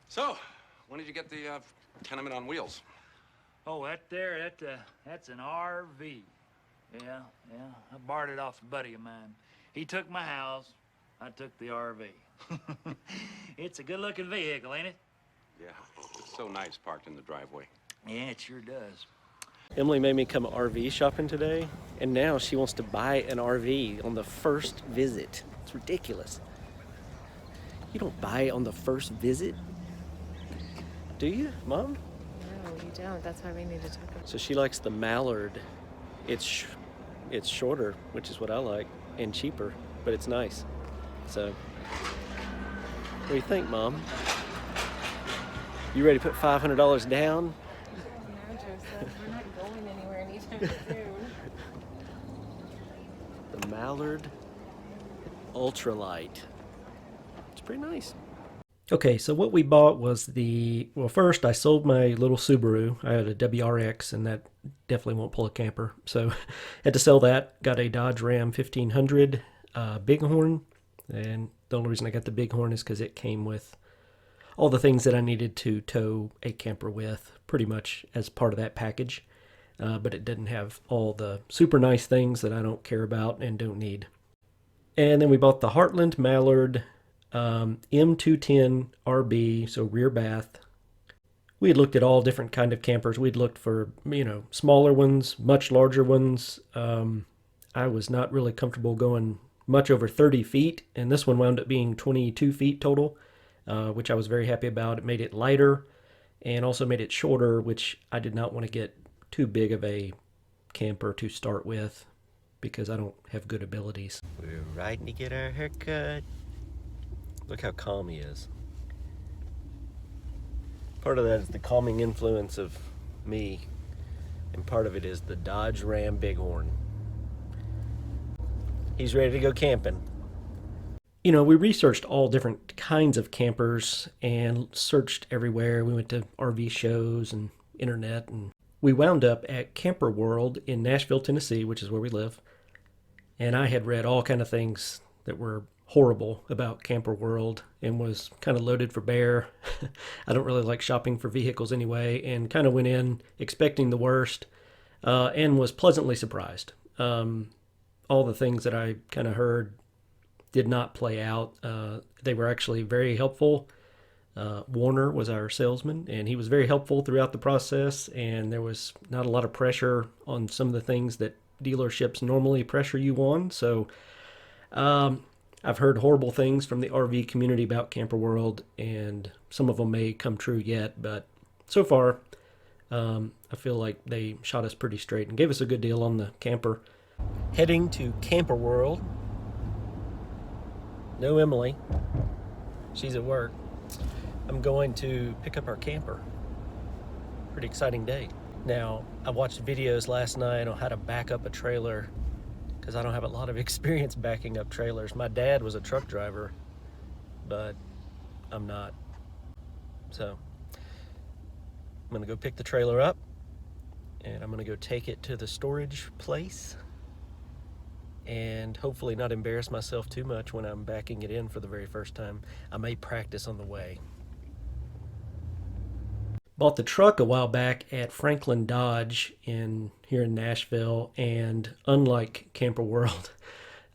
So, when did you get the tenement on wheels? Oh, that's an RV. Yeah. I borrowed it off a buddy of mine. He took my house, I took the RV. It's a good-looking vehicle, ain't it? Yeah, it's so nice parked in the driveway. Yeah, it sure does. Emily made me come RV shopping today, and now she wants to buy an RV on the first visit. It's ridiculous. You don't buy it on the first visit, do you, Mom? No, you don't. That's why we need to talk about it. So she likes the Mallard. It's shorter, which is what I like, and cheaper, but it's nice. So, what do you think, Mom? You ready to put $500 down? No, Joseph, we're not going anywhere anytime soon. The Mallard Ultralight. It's pretty nice. Okay, so what we bought was well, first I sold my little Subaru. I had a WRX, and that definitely won't pull a camper. So had to sell that. Got a Dodge Ram 1500 Bighorn. And the only reason I got the Bighorn is because it came with all the things that I needed to tow a camper with, pretty much as part of that package. But it didn't have all the super nice things that I don't care about and don't need. And then we bought the Heartland Mallard M210 RB, so rear bath. We had looked at all different kind of campers. We'd looked for, smaller ones, much larger ones. I was not really comfortable going much over 30 feet, and this one wound up being 22 feet total, which I was very happy about. It made it lighter and also made it shorter, which I did not want to get too big of a camper to start with because I don't have good abilities. We're riding to get our haircut. Look how calm he is. Part of that is the calming influence of me, and part of it is the Dodge Ram Bighorn. He's ready to go camping. We researched all different kinds of campers and searched everywhere. We went to RV shows and internet, and we wound up at Camper World in Nashville, Tennessee, which is where we live. And I had read all kind of things that were horrible about Camper World and was kind of loaded for bear. I don't really like shopping for vehicles anyway, and kind of went in expecting the worst and was pleasantly surprised. All the things that I kind of heard did not play out. They were actually very helpful. Warner was our salesman, and he was very helpful throughout the process, and there was not a lot of pressure on some of the things that dealerships normally pressure you on. So I've heard horrible things from the RV community about Camper World, and some of them may come true yet, but so far, I feel like they shot us pretty straight and gave us a good deal on the camper. Heading to Camper World. No Emily. She's at work. I'm going to pick up our camper. Pretty exciting day. Now, I watched videos last night on how to back up a trailer because I don't have a lot of experience backing up trailers. My dad was a truck driver, but I'm not. So, I'm going to go pick the trailer up, and I'm going to go take it to the storage place and hopefully not embarrass myself too much when I'm backing it in for the very first time. I may practice on the way. Bought the truck a while back at Franklin Dodge here in Nashville, and unlike Camper World,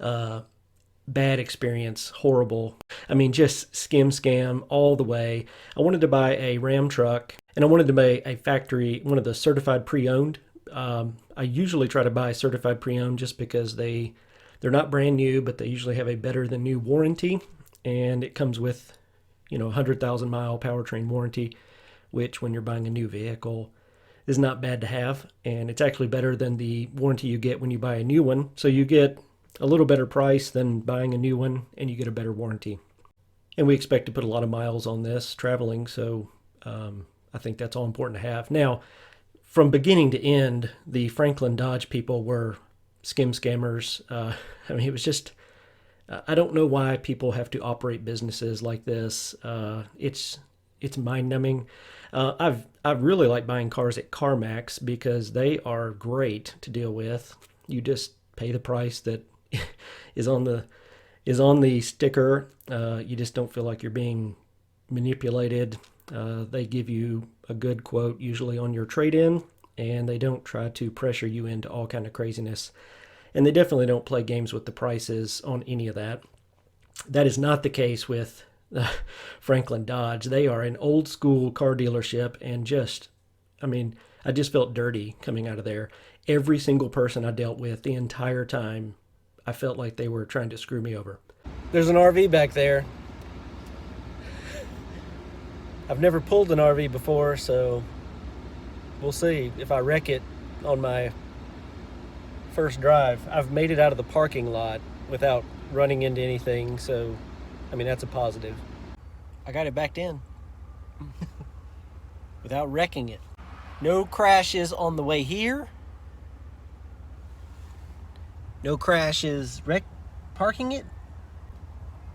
bad experience, horrible. I mean, just scam all the way. I wanted to buy a Ram truck, and I wanted to buy a factory, one of the certified pre-owned. I usually try to buy certified pre-owned just because they're not brand new, but they usually have a better than new warranty, and it comes with, 100,000 mile powertrain warranty, which when you're buying a new vehicle is not bad to have, and it's actually better than the warranty you get when you buy a new one. So you get a little better price than buying a new one, and you get a better warranty. And we expect to put a lot of miles on this traveling, so I think that's all important to have. Now, from beginning to end, the Franklin Dodge people were scammers. It was just, I don't know why people have to operate businesses like this. It's mind-numbing. I really like buying cars at CarMax because they are great to deal with. You just pay the price that is on the sticker. You just don't feel like you're being manipulated. They give you a good quote usually on your trade-in, and they don't try to pressure you into all kind of craziness. And they definitely don't play games with the prices on any of that. That is not the case with Franklin Dodge. They are an old school car dealership, and I just felt dirty coming out of there. Every single person I dealt with the entire time, I felt like they were trying to screw me over. There's an RV back there. I've never pulled an RV before, so we'll see if I wreck it on my first drive. I've made it out of the parking lot without running into anything, so that's a positive. I got it backed in without wrecking it. No crashes on the way here. No crashes parking it.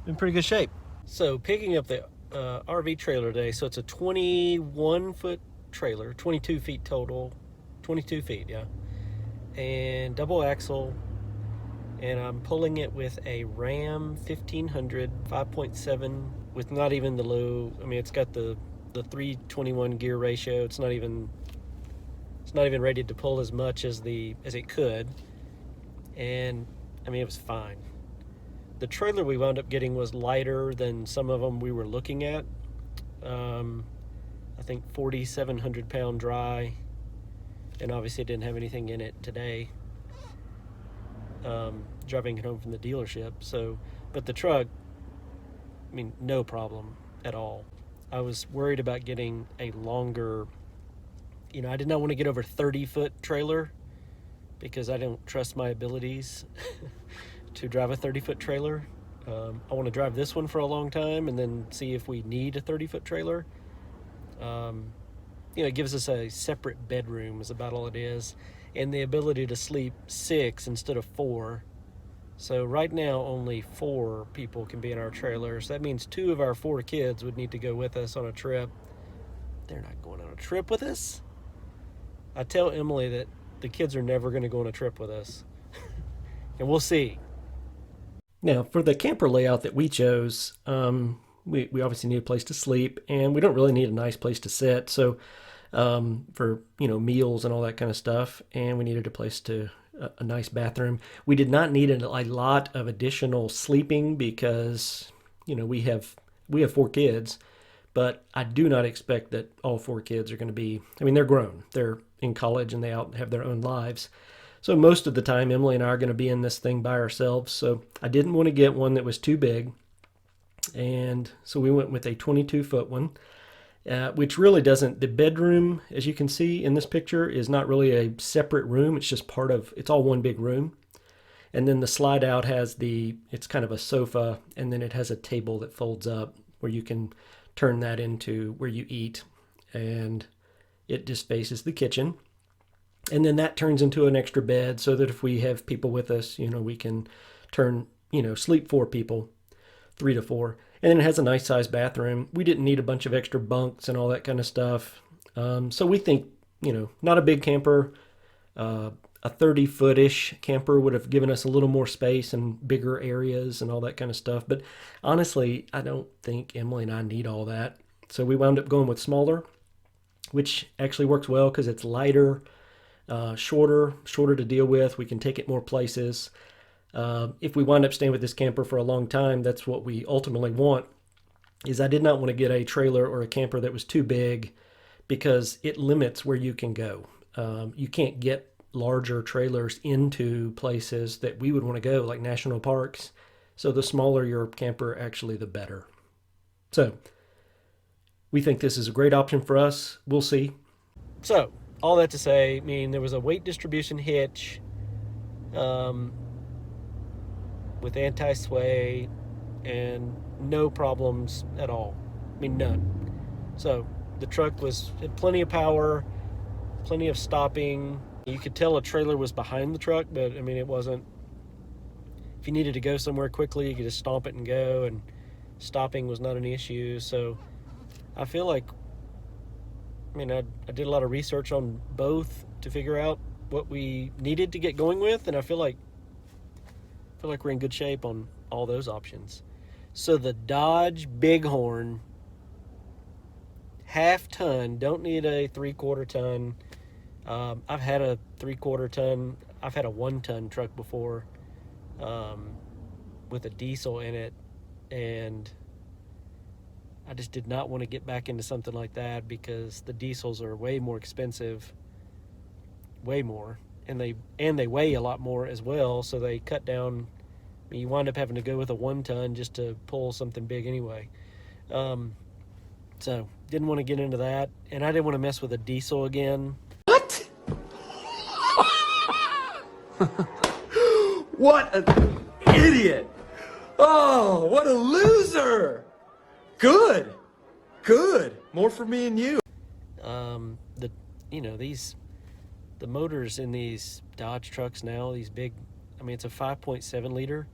In pretty good shape. So picking up the RV trailer today, so it's a 21-foot trailer, 22 feet total, 22 feet, yeah, and double axle, and I'm pulling it with a Ram 1500 5.7 with not even the low. It's got the 321 gear ratio. It's not even ready to pull as much as it could, and it was fine. The trailer we wound up getting was lighter than some of them we were looking at. I think 4,700 pound dry, and obviously it didn't have anything in it today. Driving it home from the dealership. But the truck, no problem at all. I was worried about getting a longer, I did not want to get over 30-foot trailer because I don't trust my abilities to drive a 30-foot trailer. I want to drive this one for a long time and then see if we need a 30-foot trailer. It gives us a separate bedroom is about all it is, and the ability to sleep 6 instead of 4. So right now only 4 people can be in our trailer. So that means 2 of our 4 kids would need to go with us on a trip. They're not going on a trip with us. I tell Emily that the kids are never going to go on a trip with us. And we'll see. Now, for the camper layout that we chose, we obviously need a place to sleep, and we don't really need a nice place to sit. So for meals and all that kind of stuff, and we needed a nice bathroom. We did not need a lot of additional sleeping because we have 4 kids, but I do not expect that all 4 kids are going to be. They're grown, they're in college, and they have their own lives. So most of the time, Emily and I are going to be in this thing by ourselves. So I didn't want to get one that was too big. And so we went with a 22-foot one, which really doesn't, the bedroom, as you can see in this picture, is not really a separate room. It's just it's all one big room. And then the slide out it's kind of a sofa, and then it has a table that folds up where you can turn that into where you eat. And it just faces the kitchen. And then that turns into an extra bed so that if we have people with us, we can sleep 4 people, 3 to 4. And then it has a nice sized bathroom. We didn't need a bunch of extra bunks and all that kind of stuff. So we think, not a big camper. A 30-foot-ish camper would have given us a little more space and bigger areas and all that kind of stuff. But honestly, I don't think Emily and I need all that. So we wound up going with smaller, which actually works well because it's lighter. Shorter to deal with. We can take it more places. If we wind up staying with this camper for a long time, that's what we ultimately want. I did not want to get a trailer or a camper that was too big because it limits where you can go. You can't get larger trailers into places that we would want to go, like national parks. So the smaller your camper, actually, the better. So we think this is a great option for us. We'll see. So all that to say, there was a weight distribution hitch with anti-sway and no problems at all. None. So the truck had plenty of power, plenty of stopping. You could tell a trailer was behind the truck, but it wasn't. If you needed to go somewhere quickly, you could just stomp it and go, and stopping was not an issue. So I feel like I did a lot of research on both to figure out what we needed to get going with, and I feel like we're in good shape on all those options. So the Dodge Bighorn half ton. Don't need a 3/4 ton. I've had a 3/4 ton. I've had a 1-ton truck before, with a diesel in it, and I just did not want to get back into something like that because the diesels are way more expensive, way more, and they weigh a lot more as well. So they cut down. I mean, you wind up having to go with a 1-ton just to pull something big anyway. So didn't want to get into that, and I didn't want to mess with a diesel again. What? What an idiot! Oh, what a loser! Good. More for me and you. The motors in these Dodge trucks now, these big, I mean, it's a 5.7 liter,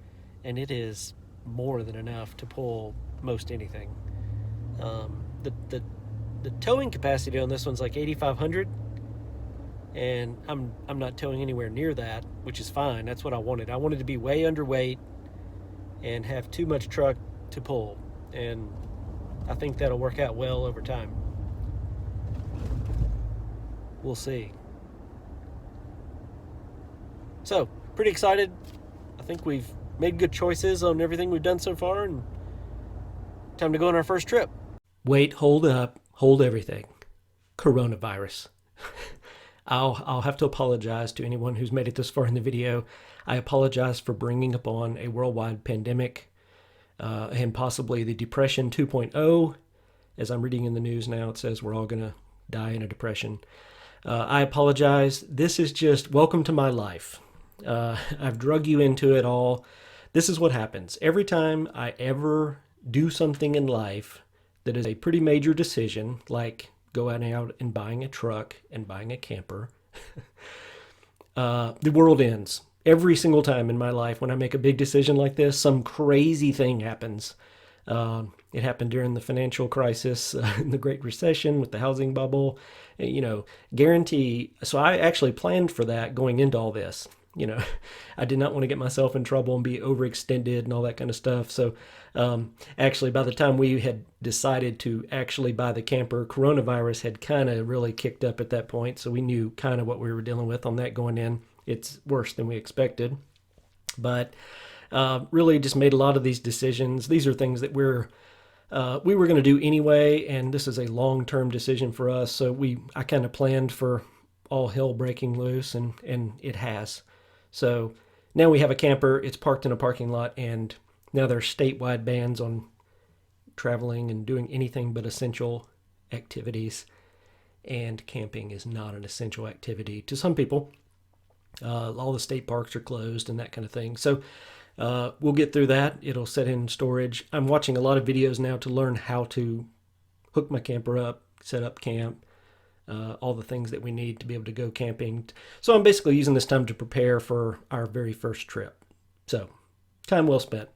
and it is more than enough to pull most anything. The towing capacity on this one's like 8,500, and I'm not towing anywhere near that, which is fine. That's what I wanted. I wanted to be way underweight and have too much truck to pull, and I think that'll work out well over time. We'll see. So, pretty excited. I think we've made good choices on everything we've done so far, and time to go on our first trip. Wait, hold up, hold everything. Coronavirus. I'll have to apologize to anyone who's made it this far in the video. I apologize for bringing upon a worldwide pandemic, and possibly the Depression 2.0. As I'm reading in the news now, it says we're all going to die in a depression. I apologize. This is just welcome to my life. I've drug you into it all. This is what happens. Every time I ever do something in life that is a pretty major decision, like going out and buying a truck and buying a camper, the world ends. Every single time in my life when I make a big decision like this, some crazy thing happens. It happened during the financial crisis, the Great Recession with the housing bubble, guarantee. So I actually planned for that going into all this. I did not want to get myself in trouble and be overextended and all that kind of stuff. So actually, by the time we had decided to actually buy the camper, coronavirus had kind of really kicked up at that point. So we knew kind of what we were dealing with on that going in. It's worse than we expected. But really just made a lot of these decisions. These are things that we were going to do anyway, and this is a long-term decision for us. So I kind of planned for all hell breaking loose, and it has. So now we have a camper. It's parked in a parking lot, and now there's statewide bans on traveling and doing anything but essential activities. And camping is not an essential activity to some people. All the state parks are closed and that kind of thing. So we'll get through that. It'll set in storage. I'm watching a lot of videos now to learn how to hook my camper up, set up camp, all the things that we need to be able to go camping. So I'm basically using this time to prepare for our very first trip. So time well spent.